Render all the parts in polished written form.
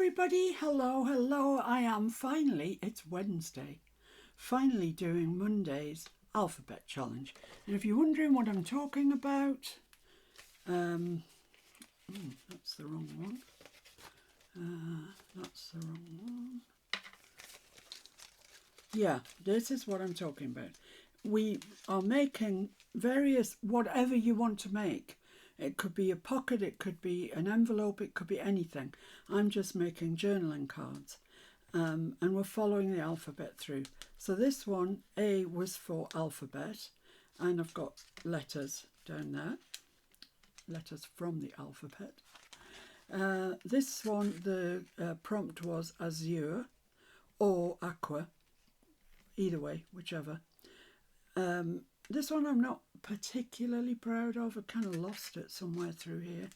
everybody, hello, it's Wednesday, finally doing Monday's alphabet challenge. And if you're wondering what I'm talking about, that's the wrong one, yeah, this is what I'm talking about. We are making various, whatever you want to make. It could be a pocket, it could be an envelope, it could be anything. I'm just making journaling cards, and we're following the alphabet through. So this one, A, was for alphabet, and I've got letters down there, letters from the alphabet. This one, the prompt was azure or aqua, either way, whichever. This one I'm not particularly proud of. I kind of lost it somewhere through here.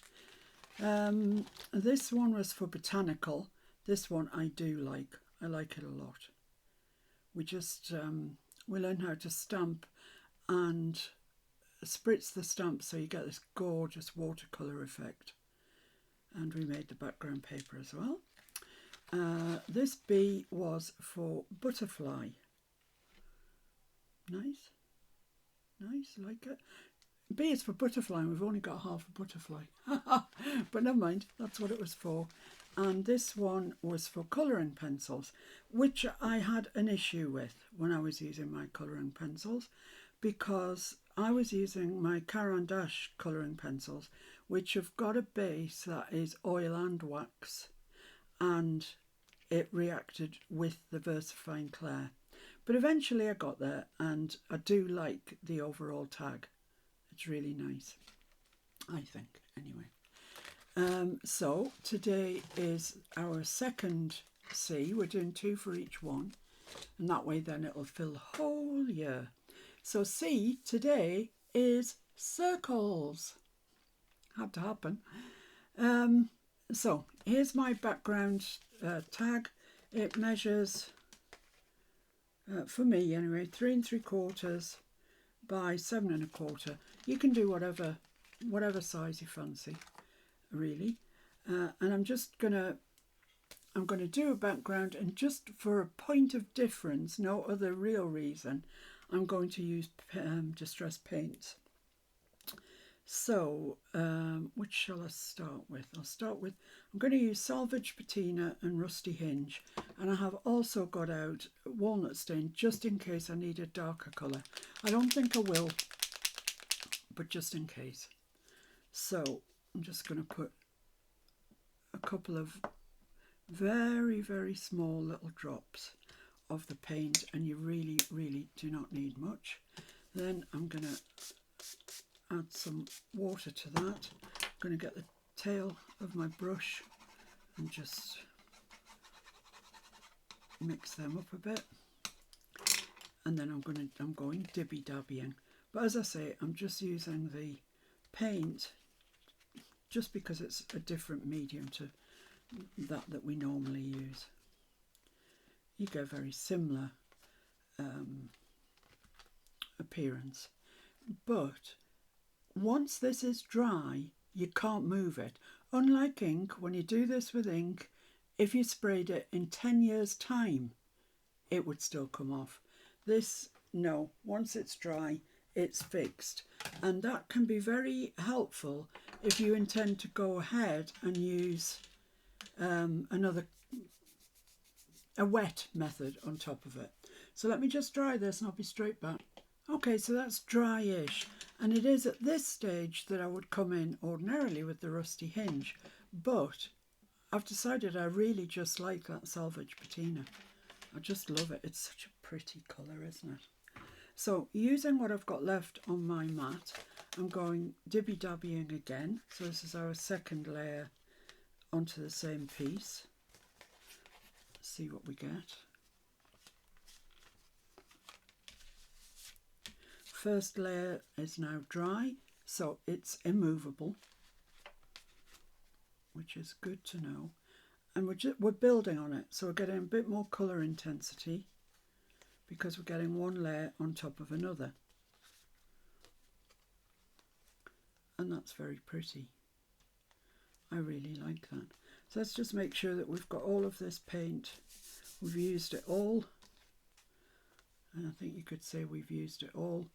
This one was for botanical. This one I do like. I like it a lot. We just we learn how to stamp and spritz the stamp so you get this gorgeous watercolour effect. And we made the background paper as well. This B was for butterfly. Nice, like it. B is for butterfly, and we've only got half a butterfly. But never mind, that's what it was for. And this one was for colouring pencils, which I had an issue with when I was using my colouring pencils, because I was using my Caran d'Ache colouring pencils, which have got a base that is oil and wax, and it reacted with the VersaFine Clair. But eventually I got there, and I do like the overall tag. It's really nice, I think, anyway. So today is our second C. We're doing 2 for each one, and that way then it'll fill the whole year. So C today is circles. Had to happen. So here's my background tag. It measures, for me anyway, 3 3/4 by 7 1/4. You can do whatever size you fancy, really. And I'm gonna do a background, and just for a point of difference, no other real reason, I'm going to use distress paints. So which shall I start with? I'm going to use Salvage Patina and Rusty Hinge, and I have also got out Walnut Stain just in case I need a darker colour. I don't think I will, but just in case. So I'm just going to put a couple of very, very small little drops of the paint, and you really, really do not need much. Then I'm going to add some water to that. I'm going to get the tail of my brush and just mix them up a bit, and then I'm going dibby-dabbying. But as I say, I'm just using the paint just because it's a different medium to that we normally use. You get a very similar appearance, but once this is dry, you can't move it. Unlike ink, when you do this with ink, if you sprayed it in 10 years' time, it would still come off. This, no, once it's dry, it's fixed. And that can be very helpful if you intend to go ahead and use a wet method on top of it. So let me just dry this and I'll be straight back. Okay, so that's dry-ish, and it is at this stage that I would come in ordinarily with the Rusty Hinge, but I've decided I really just like that Salvage Patina. I just love it. It's such a pretty colour, isn't it? So using what I've got left on my mat, I'm going dibby-dabbying again. So this is our second layer onto the same piece. Let's see what we get. First layer is now dry, so it's immovable, which is good to know. And we're building on it, so we're getting a bit more colour intensity because we're getting one layer on top of another. And that's very pretty. I really like that. So let's just make sure that we've got all of this paint. We've used it all. And I think you could say we've used it all.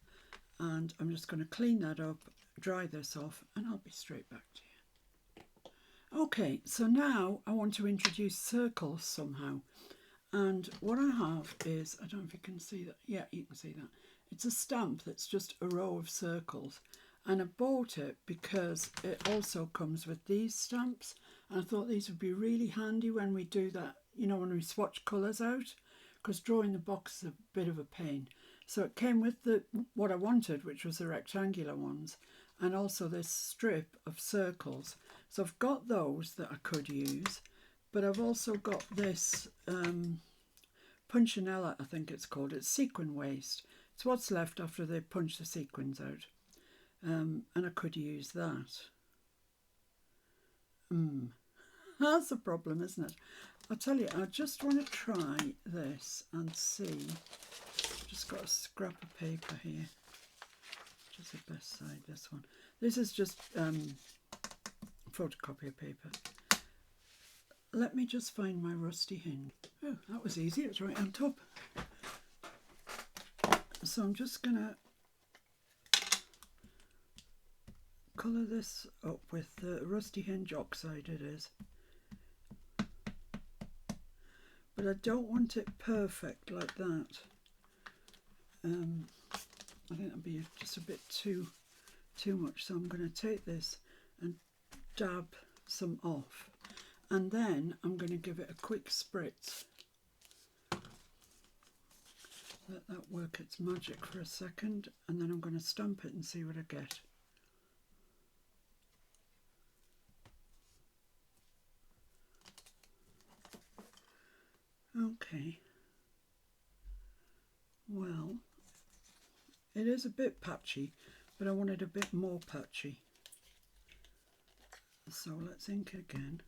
And I'm just going to clean that up, dry this off, and I'll be straight back to you. Okay, so now I want to introduce circles somehow. And what I have is, I don't know if you can see that. Yeah, you can see that. It's a stamp that's just a row of circles. And I bought it because it also comes with these stamps. And I thought these would be really handy when we do that, you know, when we swatch colours out. Because drawing the box is a bit of a pain. So it came with what I wanted, which was the rectangular ones, and also this strip of circles. So I've got those that I could use, but I've also got this Punchinella, I think it's called. It's sequin waste. It's what's left after they punch the sequins out. And I could use that. That's a problem, isn't it? I'll tell you, I just want to try this and see. Just got a scrap of paper here, which is the best side, this one. This is just photocopier paper. Let me just find my rusty hinge. Oh, that was easy, it's right on top. So I'm just going to colour this up with the rusty hinge oxide it is. But I don't want it perfect like that. I think that'd be just a bit too much, so I'm going to take this and dab some off, and then I'm going to give it a quick spritz. Let that work its magic for a second, and then I'm going to stamp it and see what I get. Okay, well, it is a bit patchy, but I want it a bit more patchy. So let's ink again.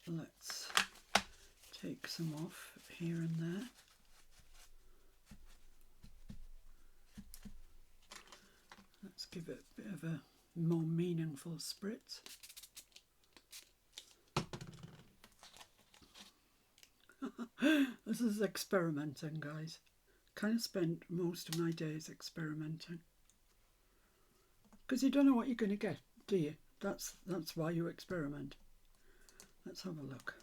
Let's take some off here and there. Let's give it a bit of a more meaningful spritz. This is experimenting, guys. Kind of spent most of my days experimenting. Because you don't know what you're going to get, do you? That's why you experiment. Let's have a look.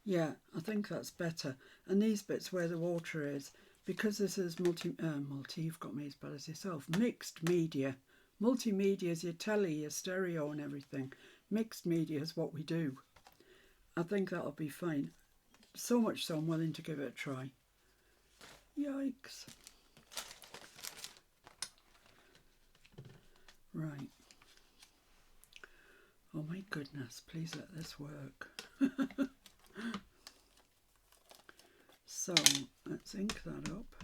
Yeah, I think that's better. And these bits where the water is, because this is you've got me as bad as yourself, mixed media. Multimedia is your telly, your stereo and everything. Mixed media is what we do. I think that'll be fine. So much so I'm willing to give it a try. Yikes. Right. Oh my goodness, please let this work. So let's ink that up.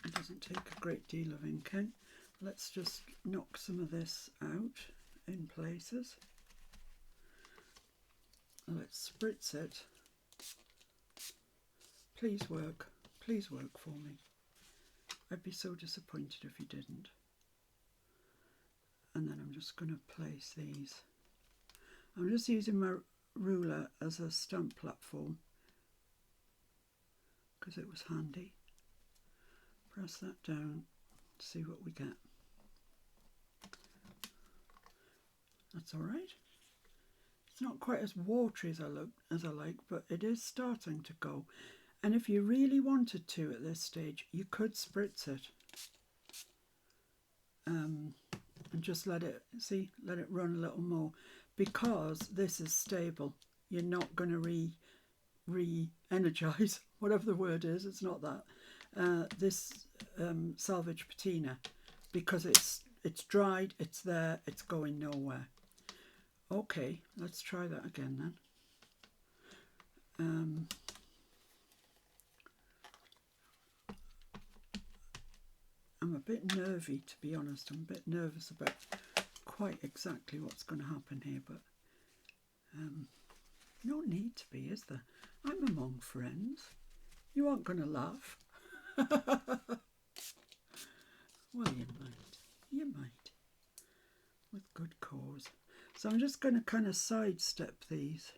It doesn't take a great deal of inking. Let's just knock some of this out in places. Let's spritz it. Please work for me. I'd be so disappointed if you didn't. And then I'm just going to place these. I'm just using my ruler as a stamp platform because it was handy. Press that down, see what we get. That's all right. It's not quite as watery as I like, but it is starting to go. And if you really wanted to at this stage, you could spritz it. And just let it run a little more, because this is stable. You're not going to re-energize, whatever the word is, it's not that. This salvage patina, because it's dried, it's there, it's going nowhere. Okay, let's try that again then. I'm a bit nervy, to be honest. I'm a bit nervous about quite exactly what's going to happen here, but no need to be, is there? I'm among friends. You aren't going to laugh. Well, you might. You might, with good cause. So I'm just going to kind of sidestep these.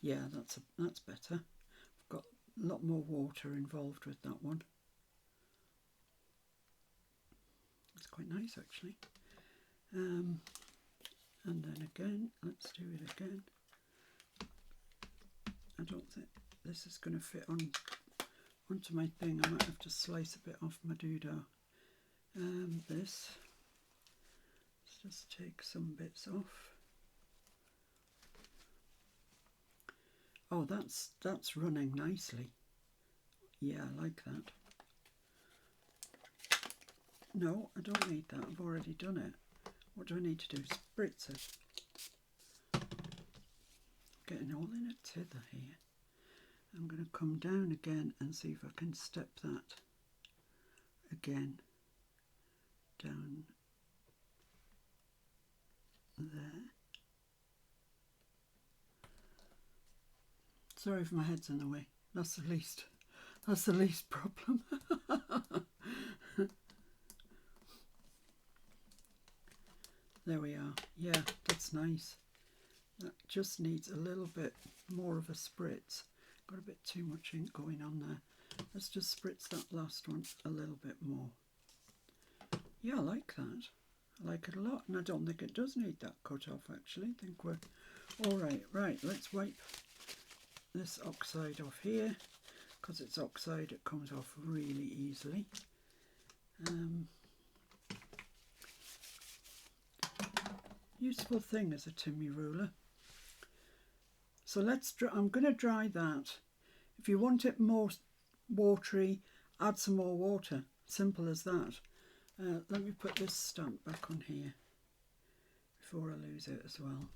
Yeah, that's better. I've got a lot more water involved with that one. It's quite nice actually. And then again, let's do it again. I don't think this is going to fit onto my thing. I might have to slice a bit off my doodah. Let's just take some bits off. Oh, that's running nicely. Yeah, I like that. No, I don't need that. I've already done it. What do I need to do? Spritz it. Getting all in a tither here. I'm going to come down again and see if I can step that again down there. Sorry if my head's in the way. That's the least problem. There we are. Yeah, that's nice. That just needs a little bit more of a spritz. Got a bit too much ink going on there. Let's just spritz that last one a little bit more. Yeah, I like that. I like it a lot, and I don't think it does need that cut off actually. I think we're all right. Right, let's wipe this oxide off here. Because it's oxide, it comes off really easily. Useful thing is a Timmy ruler. So I'm going to dry that. If you want it more watery, add some more water. Simple as that. Let me put this stamp back on here before I lose it as well.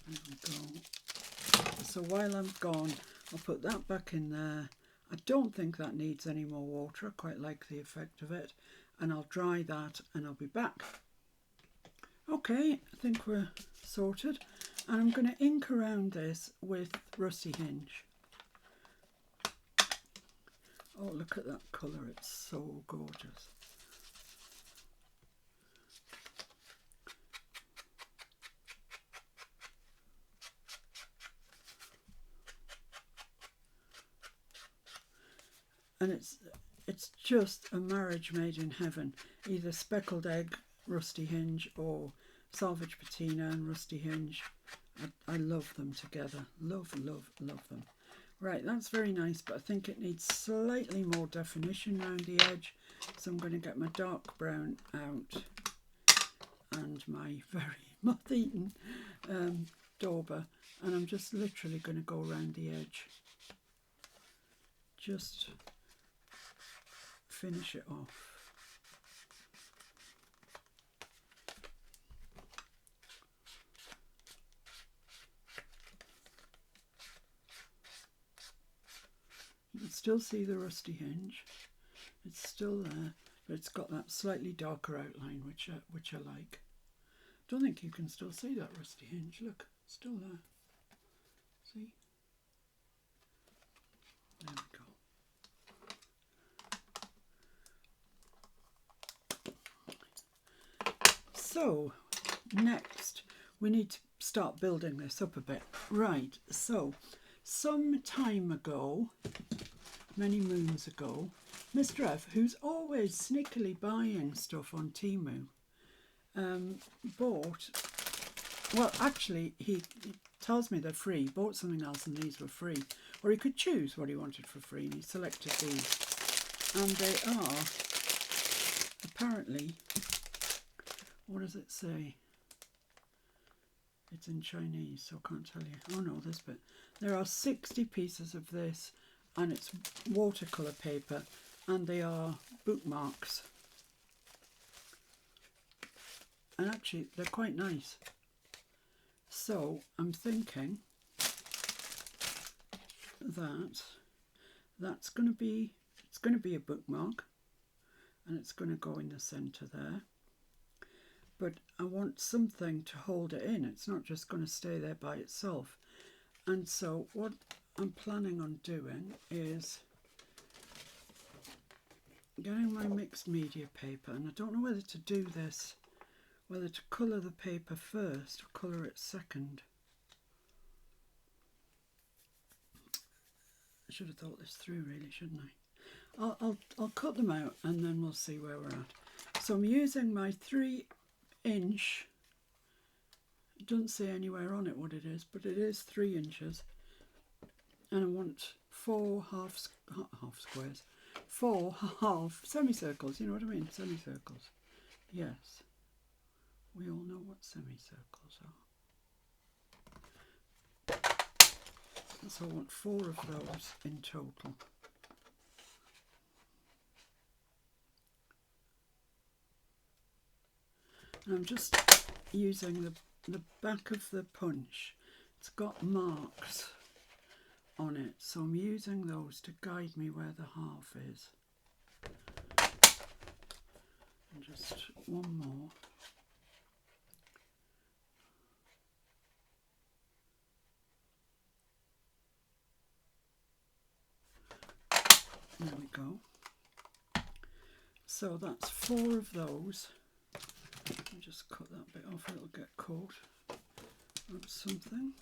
There we go. So while I'm gone, I'll put that back in there. I don't think that needs any more water. I quite like the effect of it. And I'll dry that and I'll be back. Okay, I think we're sorted. And I'm going to ink around this with Rusty Hinge. Oh, look at that colour. It's so gorgeous. And it's just a marriage made in heaven. Either speckled egg, Rusty Hinge, or salvage patina and Rusty Hinge. I love them together. Love, love, love them. Right, that's very nice, but I think it needs slightly more definition around the edge. So I'm going to get my dark brown out and my very moth-eaten dauber, and I'm just literally going to go around the edge. Just finish it off. You can still see the Rusty Hinge. It's still there, but it's got that slightly darker outline, which I like. Don't think you can still see that Rusty Hinge. Look, it's still there. See? There we go. So next we need to start building this up a bit. Right, so some time ago, many moons ago, Mr. F, who's always sneakily buying stuff on Temu, bought, well actually he tells me they're free, bought something else and these were free, or he could choose what he wanted for free and he selected these, and they are apparently, what does it say? It's in Chinese, so I can't tell you. Oh no, this bit. There are 60 pieces of this, and it's watercolour paper, and they are bookmarks. And actually, they're quite nice. So I'm thinking that that's going to be, it's going to be a bookmark, and it's going to go in the centre there. But I want something to hold it in. It's not just going to stay there by itself. And so what I'm planning on doing is getting my mixed media paper, and I don't know whether to do this, whether to colour the paper first or colour it second. I should have thought this through really, shouldn't I? I'll cut them out and then we'll see where we're at. So I'm using my 3-inch, it doesn't say anywhere on it what it is, but it is 3 inches, and I want 4 half squares, 4 half semicircles, you know what I mean, semicircles. Yes, we all know what semicircles are. So I want 4 of those in total. And I'm just using the back of the punch. It's got marks on it, so I'm using those to guide me where the half is. And just one more. There we go. So that's 4 of those. I'll just cut that bit off, it'll get caught on something.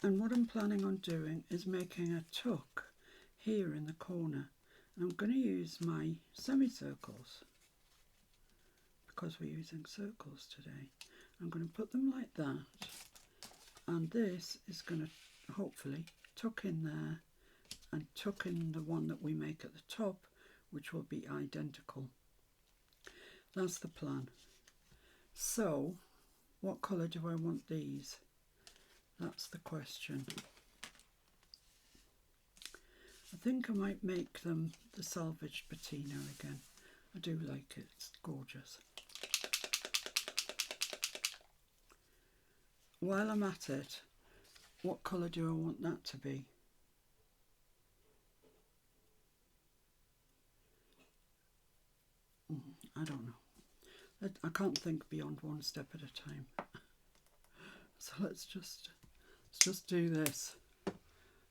And what I'm planning on doing is making a tuck here in the corner. And I'm going to use my semicircles because we're using circles today. I'm going to put them like that, and this is going to hopefully tuck in there and tuck in the one that we make at the top, which will be identical. That's the plan. So what colour do I want these? That's the question. I think I might make them the salvaged patina again. I do like it, it's gorgeous. While I'm at it, what colour do I want that to be? I don't know. I can't think beyond one step at a time. So let's just do this.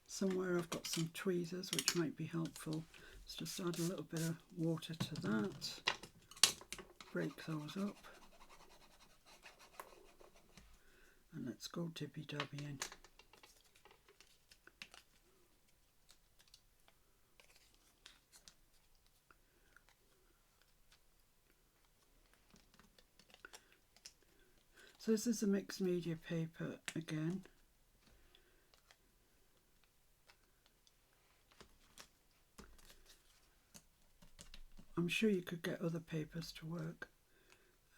Somewhere I've got some tweezers which might be helpful. Let's just add a little bit of water to that. Break those up. And let's go dibby-dabbying. So this is a mixed media paper again. I'm sure you could get other papers to work.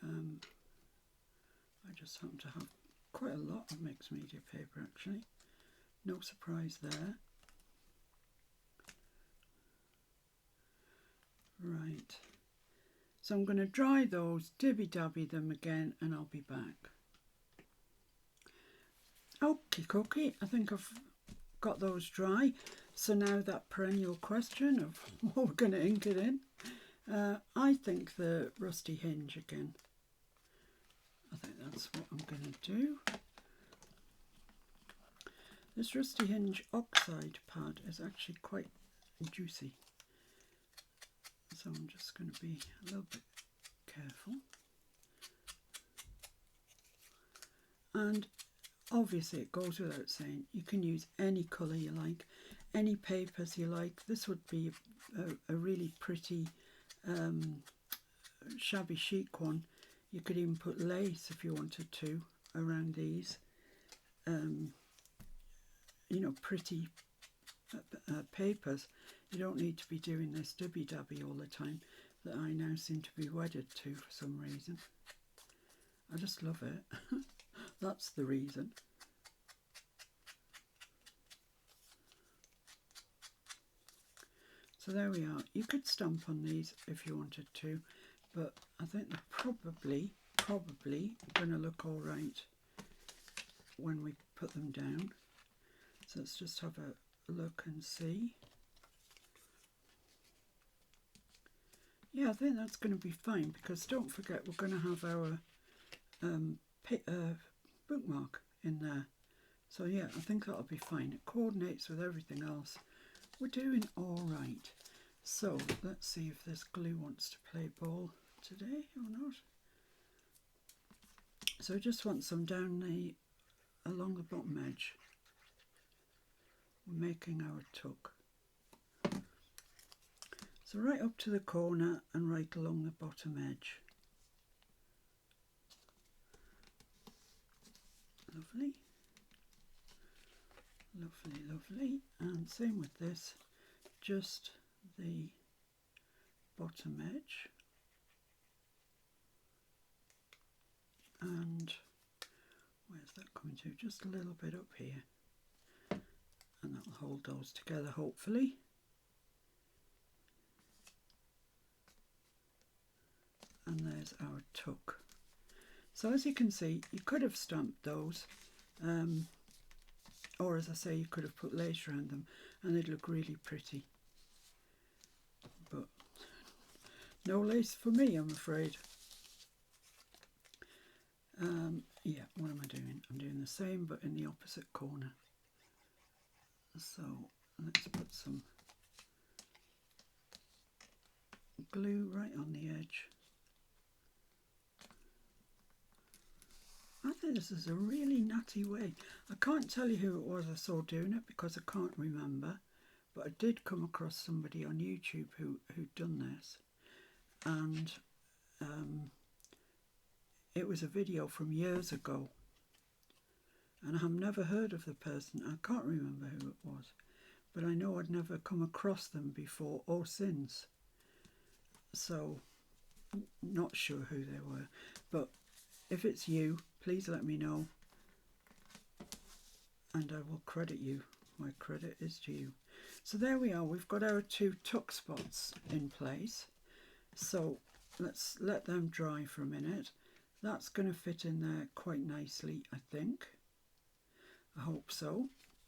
I just happen to have quite a lot of mixed media paper actually. No surprise there. Right. So I'm going to dry those, dibby-dabby them again, and I'll be back. Okie dokie, I think I've got those dry. So now that perennial question of what we're going to ink it in. I think the rusty hinge again. I think that's what I'm going to do. This rusty hinge oxide pad is actually quite juicy. So I'm just going to be a little bit careful. And obviously it goes without saying, you can use any colour you like, any papers you like. This would be a really pretty shabby chic one. You could even put lace if you wanted to around these. You know, pretty papers. You don't need to be doing this dibby-dabby all the time that I now seem to be wedded to for some reason. I just love it. That's the reason. So there we are. You could stamp on these if you wanted to, but I think they're probably going to look all right when we put them down. So let's just have a look and see. Yeah, I think that's going to be fine, because don't forget we're going to have our bookmark in there. So yeah, I think that'll be fine. It coordinates with everything else. We're doing all right. So let's see if this glue wants to play ball today or not. So I just want some down along the bottom edge. We're making our tuck. So right up to the corner and right along the bottom edge. Lovely. Lovely, lovely. And same with this, just the bottom edge. And where's that coming to? Just a little bit up here. And that'll hold those together, hopefully. And there's our tuck. So as you can see, you could have stamped those, or as I say, you could have put lace around them and they'd look really pretty. But no lace for me, I'm afraid. Yeah, what am I doing? I'm doing the same but in the opposite corner. So let's put some glue right on the edge. I think this is a really nutty way. I can't tell you who it was I saw doing it because I can't remember, but I did come across somebody on YouTube who'd done this, and it was a video from years ago, and I've never heard of the person. I can't remember who it was, but I know I'd never come across them before or since, so not sure who they were. But if it's you, please let me know and I will credit you. My credit is due. So there we are, we've got our two tuck spots in place. So let's let them dry for a minute. That's going to fit in there quite nicely, I think. I hope so.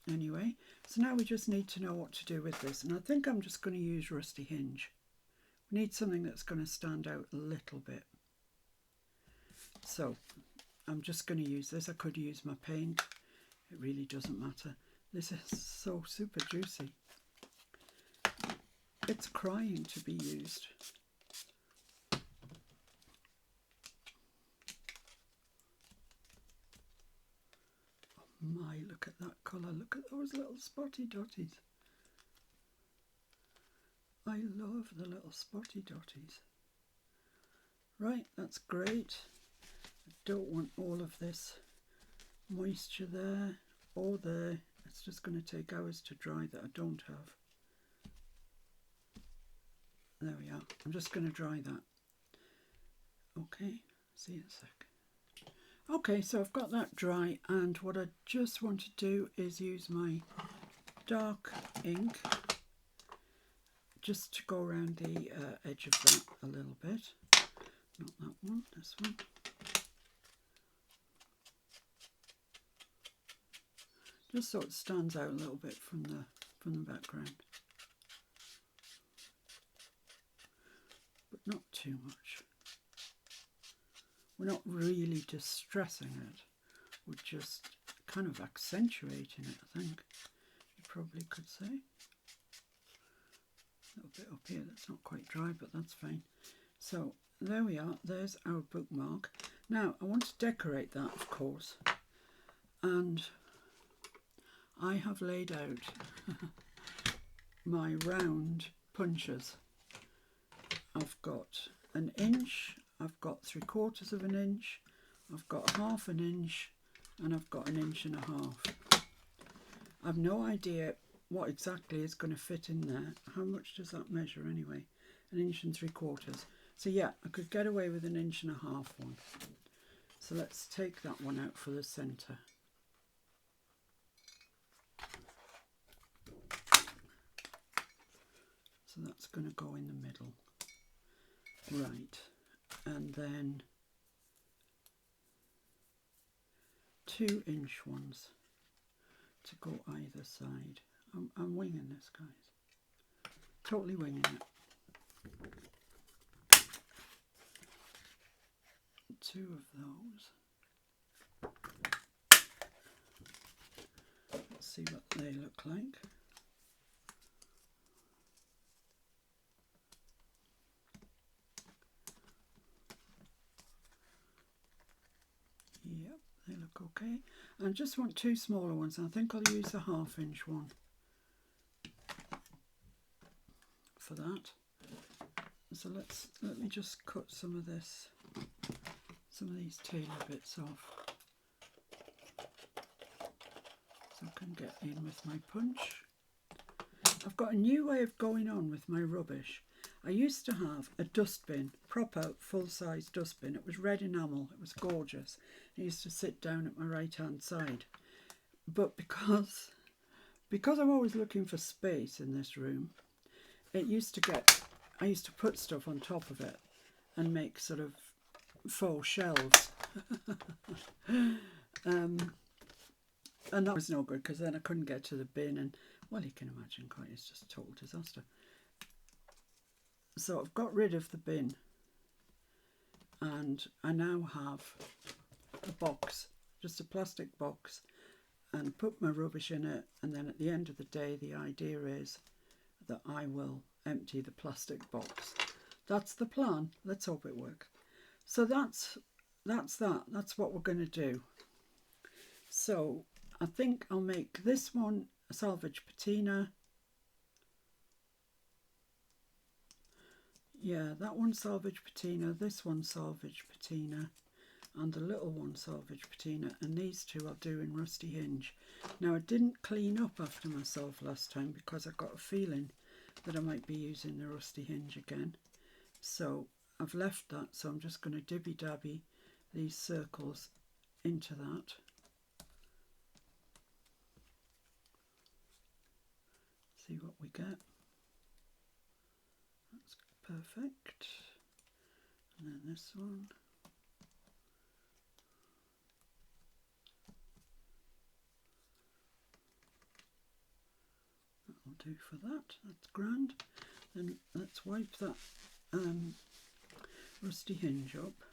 Anyway, so now we just need to know what to do with this, and I think I'm just going to use rusty hinge. We need something that's going to stand out a little bit. So I'm just going to use this. I could use my paint. It really doesn't matter. This is so super juicy. It's crying to be used. Oh my, look at that colour. Look at those little spotty dotties. I love the little spotty dotties. Right, that's great. I don't want all of this moisture there or there. It's just going to take hours to dry that I don't have. There we are. I'm just going to dry that. Okay, see you in a sec. Okay, so I've got that dry, and what I just want to do is use my dark ink just to go around the edge of that a little bit. Not that one, this one. Just so it stands out a little bit from the background. But not too much. We're not really distressing it. We're just kind of accentuating it, I think you probably could say. A little bit up here that's not quite dry, but that's fine. So there we are, there's our bookmark. Now I want to decorate that, of course, and I have laid out my round punches. I've got an inch, I've got 3/4 of an inch, I've got 1/2 an inch, and I've got 1.5 inches. I've no idea what exactly is going to fit in there. How much does that measure anyway? 1 3/4 inches. So yeah, I could get away with 1.5 inches one. So let's take that one out for the centre. So that's going to go in the middle. Right, and then 2-inch ones to go either side. I'm winging this, guys. Totally winging it. 2 of those. Let's see what they look like. Yep, they look okay. I just want 2 smaller ones. I think I'll use the 1/2 inch one for that. So let me just cut some of these tailor bits off so I can get in with my punch. I've got a new way of going on with my rubbish. I used to have a dustbin, proper full-size dustbin. It was red enamel. It was gorgeous. It used to sit down at my right-hand side. But because I'm always looking for space in this room, I used to put stuff on top of it and make sort of faux shelves. And that was no good because then I couldn't get to the bin, and well, you can imagine, can't you? It's just a total disaster. So I've got rid of the bin and I now have a box, just a plastic box, and put my rubbish in it, and then at the end of the day the idea is that I will empty the plastic box. That's the plan. Let's hope it works. So that's what we're going to do. So I think I'll make this one a salvage patina. Yeah, that one salvage patina, this one salvage patina, and the little one salvage patina, and these 2 I'll do in rusty hinge. Now I didn't clean up after myself last time because I got a feeling that I might be using the rusty hinge again. So I've left that, so I'm just going to dibby-dabby these circles into that. See what we get. That's perfect. And then this one. That'll do for that. That's grand. Then let's wipe that rusty hinge up.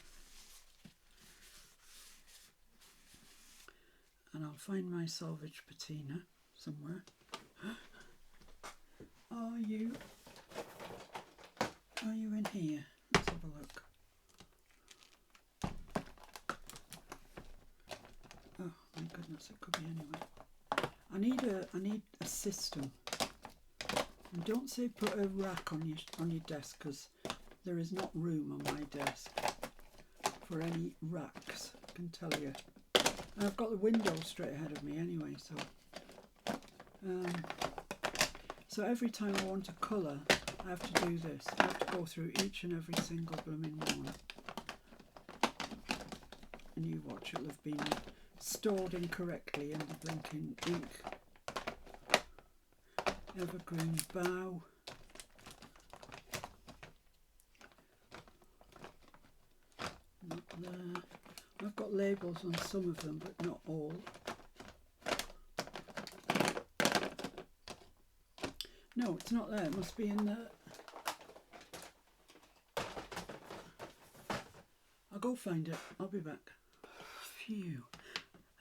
And I'll find my salvage patina somewhere. Are you in here? Let's have a look. Oh my goodness, it could be anywhere. I need a system. And don't say put a rack on your desk, because there is not room on my desk for any racks, I can tell you. And I've got the window straight ahead of me anyway, so every time I want to colour, I have to do this. I have to go through each and every single blooming one. And you watch, it'll have been stored incorrectly in the blinking ink. Evergreen bough. Not there. I've got labels on some of them, but not all. No, it's not there. It must be in there. I'll go find it. I'll be back. Phew.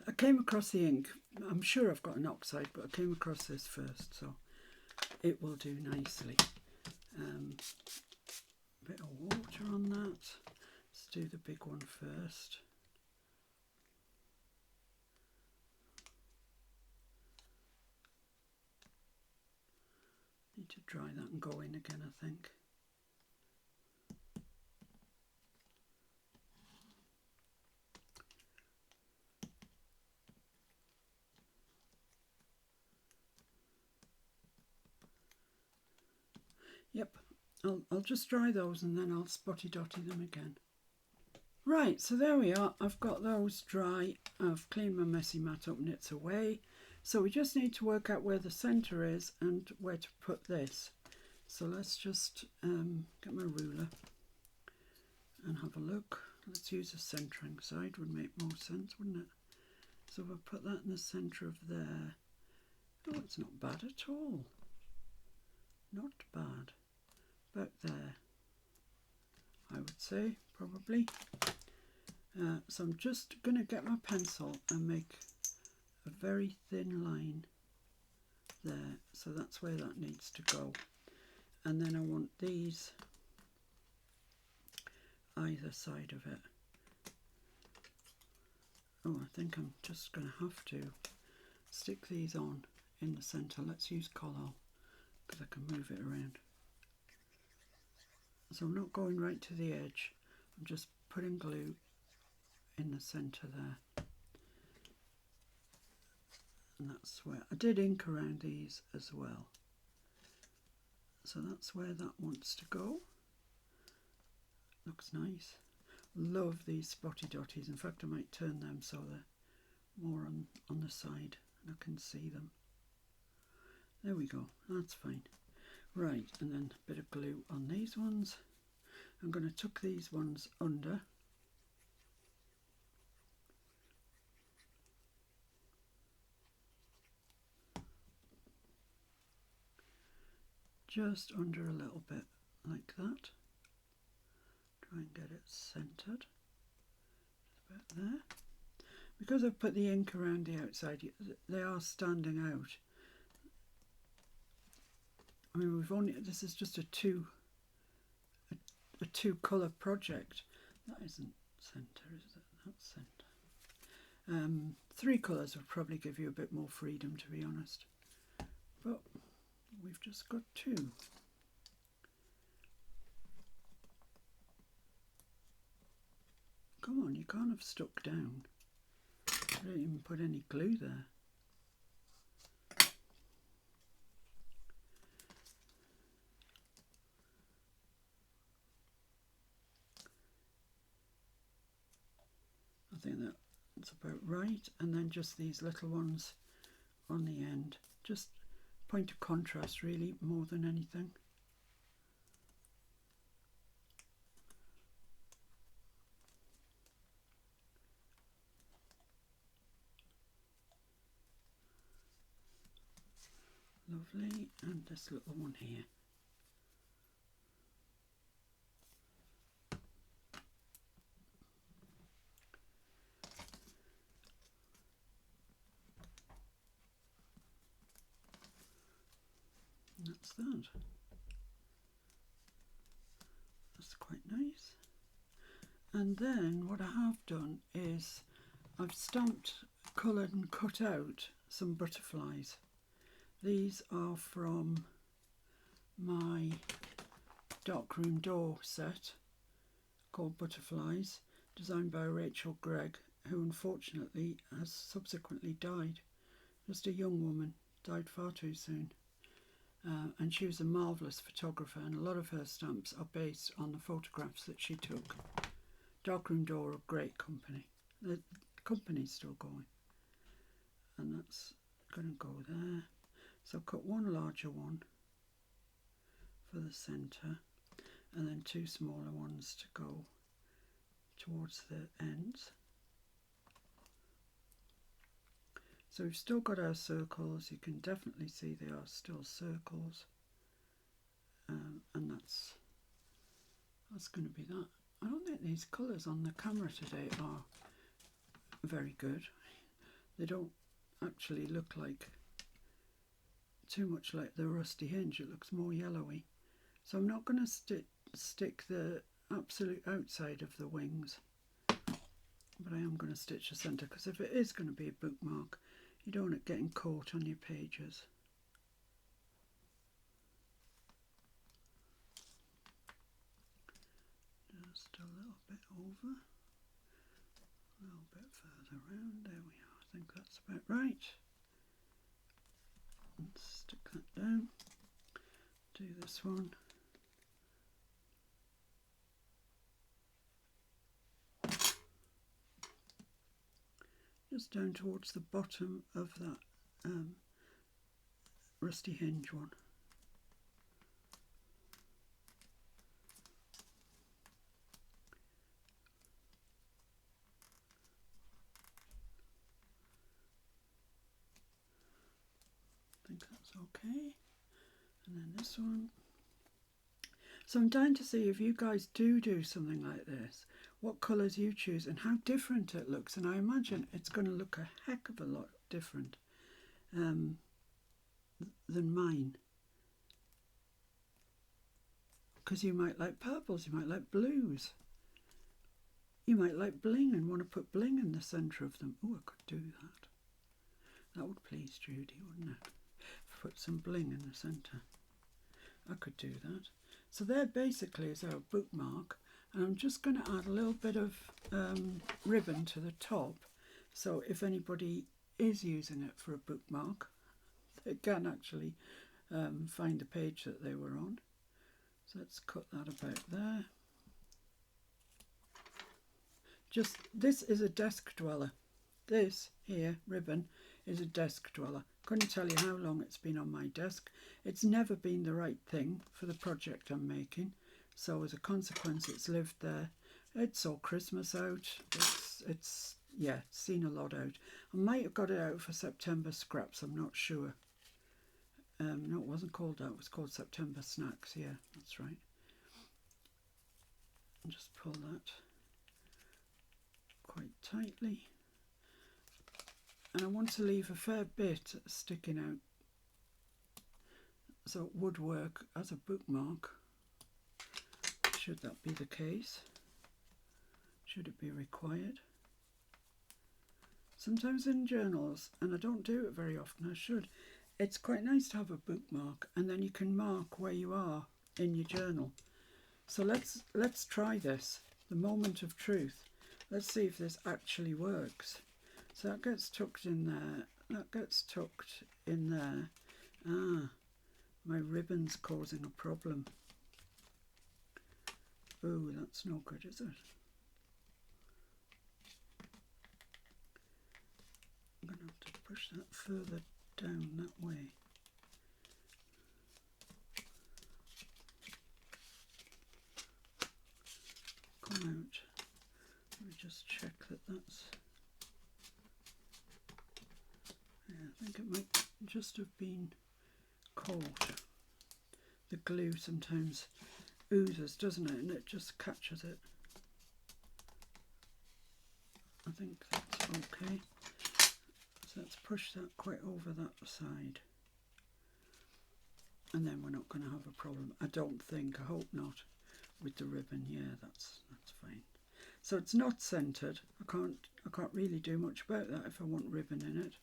I came across the ink. I'm sure I've got an oxide, but I came across this first, so it will do nicely. Bit of water on that. Let's do the big one first. Need to dry that and go in again, I think. Yep, I'll just dry those and then I'll spotty dotty them again. Right, so there we are. I've got those dry. I've cleaned my messy mat up and it's away. So we just need to work out where the centre is and where to put this. So let's just get my ruler and have a look. Let's use the centering side, would make more sense, wouldn't it? So if I put that in the centre of there, Oh, it's not bad at all. Not bad. About there, I would say, probably. So I'm just going to get my pencil and make a very thin line there. So that's where that needs to go. And then I want these either side of it. Oh, I think I'm just going to have to stick these on in the centre. Let's use Collall because I can move it around. So I'm not going right to the edge. I'm just putting glue in the centre there. And that's where I did ink around these as well. So that's where that wants to go. Looks nice. Love these spotty dotties. In fact, I might turn them so they're more on the side and I can see them. There we go. That's fine. Right, and then a bit of glue on these ones. I'm going to tuck these ones under. Just under a little bit like that. Try and get it centred. About there. Because I've put the ink around the outside, they are standing out. I mean, this is just a two colour project. That isn't centre, is it? That's centre. 3 colours would probably give you a bit more freedom, to be honest. But we've just got 2. Come on, you can't have stuck down. I didn't even put any glue there. I think that's about right. And then just these little ones on the end. Just point of contrast really, more than anything. Lovely, and this little one here. And that's that. That's quite nice. And then what I have done is I've stamped, coloured and cut out some butterflies. These are from my darkroom door set called Butterflies, designed by Rachel Gregg, who unfortunately has subsequently died. Just a young woman, died far too soon. And she was a marvellous photographer, and a lot of her stamps are based on the photographs that she took. Darkroom Door, a great company. The company's still going. And that's going to go there. So I've got one larger one for the centre, and then 2 smaller ones to go towards the ends. So we've still got our circles. You can definitely see they are still circles, and that's going to be that. I don't think these colours on the camera today are very good. They don't actually look like too much like the rusty hinge. It looks more yellowy. So I'm not going to stick the absolute outside of the wings, but I am going to stitch the centre, because if it is going to be a bookmark, you don't want it getting caught on your pages. Just a little bit over, a little bit further around. There we are. I think that's about right. Let's stick that down. Do this one. Just down towards the bottom of that rusty hinge one. think that's okay. And then this one. So I'm dying to see if you guys do something like this, what colours you choose and how different it looks. And I imagine it's going to look a heck of a lot different than mine. Because you might like purples, you might like blues. You might like bling and want to put bling in the centre of them. Oh, I could do that. That would please Judy, wouldn't it? Put some bling in the centre. I could do that. So there basically is our bookmark. And I'm just going to add a little bit of ribbon to the top. So if anybody is using it for a bookmark, they can actually find the page that they were on. So let's cut that about there. Just, this is a desk dweller. This here, ribbon, is a desk dweller. Couldn't tell you how long it's been on my desk. It's never been the right thing for the project I'm making. So as a consequence, it's lived there. It saw Christmas out. It's yeah, seen a lot out. I might have got it out for September scraps, I'm not sure. No, it wasn't called that. It was called September snacks. Yeah, that's right. And just pull that quite tightly. And I want to leave a fair bit sticking out. So it would work as a bookmark. Should that be the case? Should it be required? Sometimes in journals, and I don't do it very often, I should, it's quite nice to have a bookmark and then you can mark where you are in your journal. So let's try this, the moment of truth. Let's see if this actually works. So that gets tucked in there, that gets tucked in there. Ah, my ribbon's causing a problem. Oh, that's no good, is it? I'm going to have to push that further down that way. Come out. Let me just check that that's... Yeah, I think it might just have been caught. The glue sometimes oozes, doesn't it? And it just catches it. I think that's okay. So let's push that quite over that side. And then we're not going to have a problem. I don't think, I hope not, with the ribbon. Yeah, that's fine. So it's not centred. I can't really do much about that if I want ribbon in it.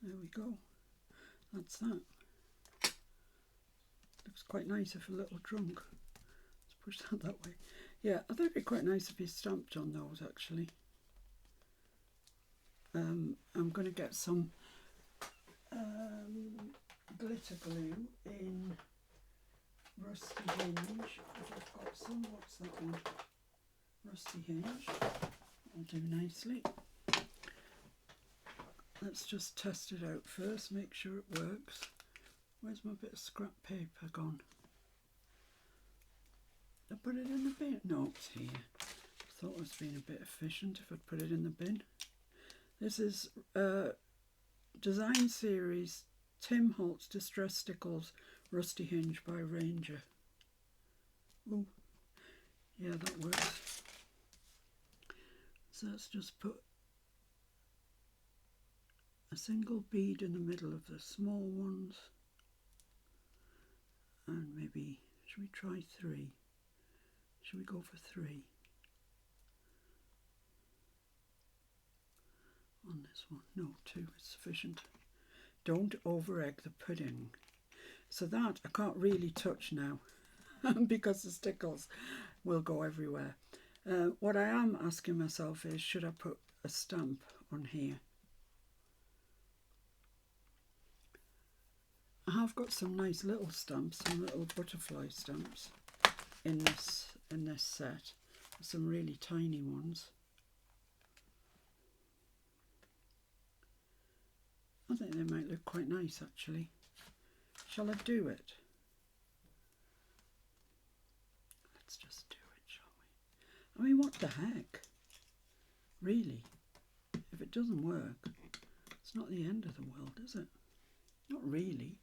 There we go. That's that. Looks quite nice if a little drunk. Let's push that way. Yeah, I think it'd be quite nice if you stamped on those actually. I'm going to get some glitter glue in Rusty Hinge. If I've got some, what's that one? Rusty Hinge. That'll do nicely. Let's just test it out first, make sure it works. Where's my bit of scrap paper gone? I put it in the bin? No, it's here. I thought I was being a bit efficient if I'd put it in the bin. This is Design Series Tim Holtz Distress Stickles Rusty Hinge by Ranger. Oh, yeah, that works. So let's just put a single bead in the middle of the small ones. And maybe, should we try 3? Should we go for 3? On this one? No, 2 is sufficient. Don't over egg the pudding. So that I can't really touch now because the stickles will go everywhere. What I am asking myself is, should I put a stamp on here? I have got some nice little stamps, some little butterfly stamps in this set. Some really tiny ones. I think they might look quite nice actually. Shall I do it? Let's just do it, I mean, what the heck? Really? If it doesn't work, it's not the end of the world, is it? Not really.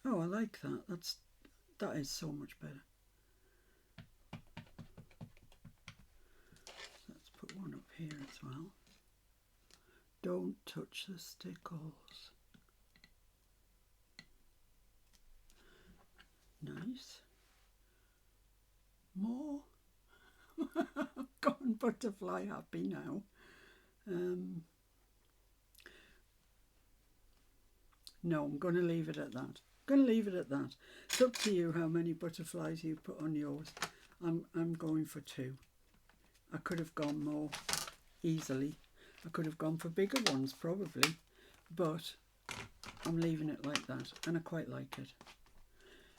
Oh, I like that. That is so much better. Let's put one up here as well. Don't touch the stickles. Nice. More. Gone butterfly happy now. No, I'm going to leave it at that. Going to leave it at that. It's up to you how many butterflies you put on yours. I'm going for 2. I could have gone more easily. I could have gone for bigger ones probably, but I'm leaving it like that, and I quite like it.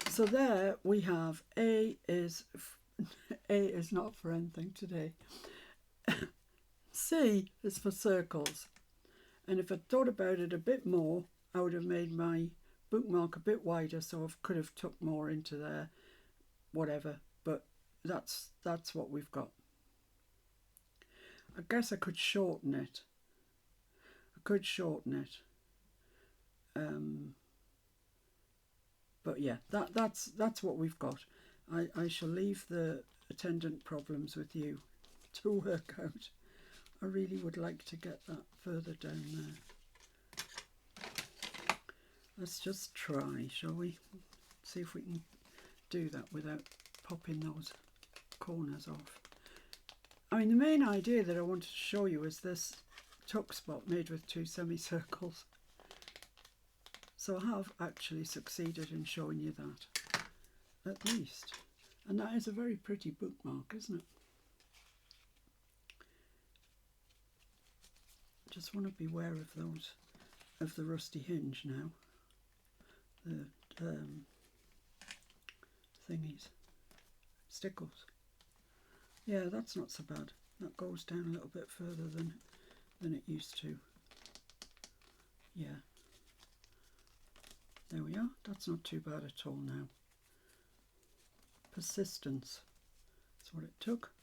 So there we have A is not for anything today. C is for circles, and if I thought about it a bit more, I would have made my bookmark a bit wider, so I could have took more into there, whatever, but that's what we've got. I guess I could shorten it. But yeah, that's what we've got. I shall leave the attendant problems with you to work out. I really would like to get that further down there. Let's just try, shall we? See if we can do that without popping those corners off. I mean, the main idea that I wanted to show you is this tuck spot made with 2 semicircles. So I have actually succeeded in showing you that, at least. And that is a very pretty bookmark, isn't it? Just want to beware of those, of the rusty hinge now. The thingies, stickles. Yeah, that's not so bad. That goes down a little bit further than it used to. Yeah. There we are. That's not too bad at all now. Persistence. That's what it took.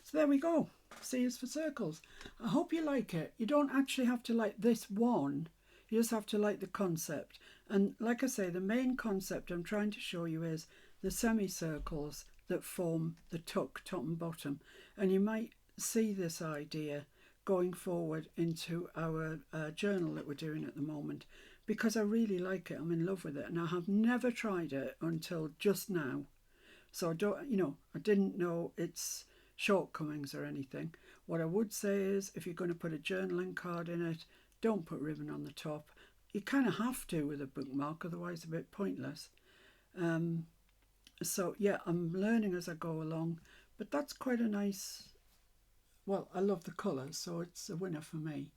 So there we go. C is for circles. I hope you like it. You don't actually have to like this one. You just have to like the concept. And like I say, the main concept I'm trying to show you is the semicircles that form the tuck, top and bottom. And you might see this idea going forward into our journal that we're doing at the moment, because I really like it. I'm in love with it, and I have never tried it until just now. So I didn't know its shortcomings or anything. What I would say is, if you're going to put a journaling card in it, don't put ribbon on the top. You kind of have to with a bookmark, otherwise it's a bit pointless. So yeah, I'm learning as I go along, but that's quite a nice, well, I love the colours, so it's a winner for me.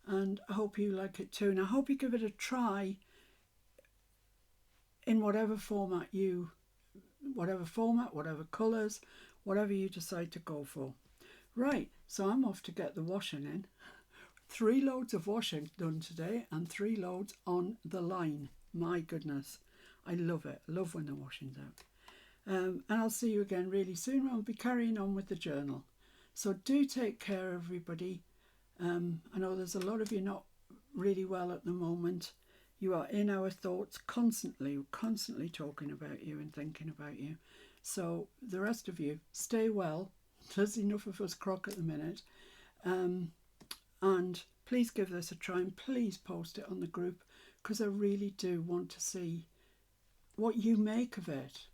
And I hope you like it too, and I hope you give it a try in whatever format, whatever colours, whatever you decide to go for. Right, so I'm off to get the washing in. 3 loads of washing done today and 3 loads on the line. My goodness, I love it. I love when the washing's out. And I'll see you again really soon. I'll be carrying on with the journal. So do take care, everybody. I know there's a lot of you not really well at the moment. You are in our thoughts constantly talking about you and thinking about you. So the rest of you, stay well. There's enough of us crock at the minute. And please give this a try, and please post it on the group, because I really do want to see what you make of it.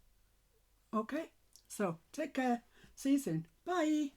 Okay, so take care. See you soon. Bye.